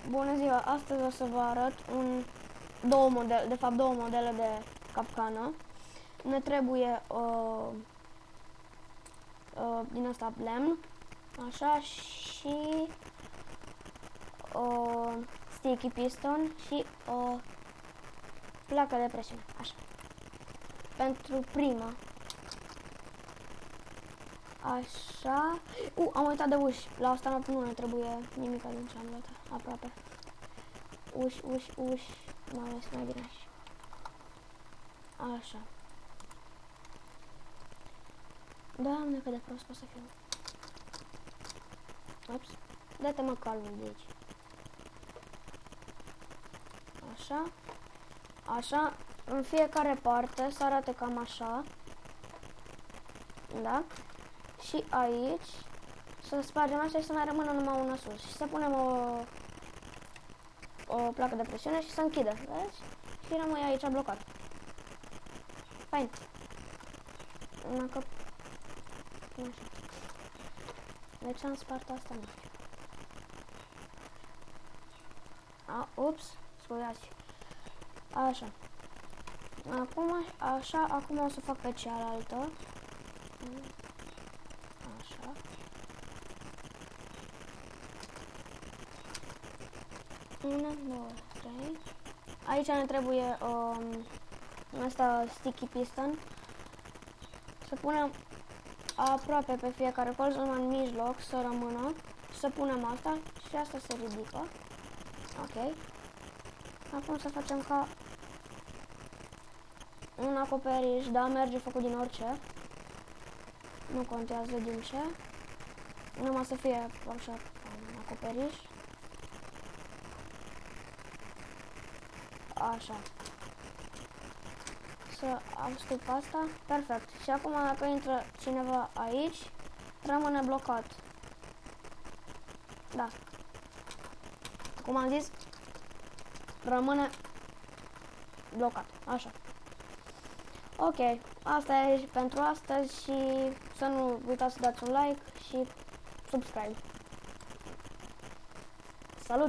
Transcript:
Bună ziua, astăzi o să vă arăt două modele de capcană. Ne trebuie din asta lemn, așa, și o sticky piston și o placă de presiune, așa. Pentru prima, așa, am uitat de uși, la asta nu ne trebuie nimic din ce am luat, aproape. Uși, mai ales mai bine așa. Așa. Doamne, cât de prost pot să fiu. Ups. Dă-te mă calmul de aici. Așa. Așa. În fiecare parte să arate cam așa. Da? Și aici să spargem așa și să mai rămână numai una sus. Și să punem o placă de presiune și să închidă. Vezi? Și rămâi aici blocat. Fain. Dacă... Nu știu. De ce am spart asta? Nu știu. Ups, scuzați. Așa. Acum o să fac pe cealaltă. Așa. Una, două, trei. Aici ne trebuie asta sticky piston. Să punem aproape pe fiecare colț, numai în mijloc să rămână. Să punem asta și asta se ridică. Ok. Acum să facem ca un acoperiș, da, merge făcut din orice. Nu contează din ce. Numai să fie așa un acoperiș. Așa. Să astup asta. Perfect. Și acum dacă intră cineva aici, rămâne blocat. Da. Cum am zis, rămâne blocat. Așa. Ok. Asta e pentru astăzi și să nu uitați să dați un like și subscribe. Salut!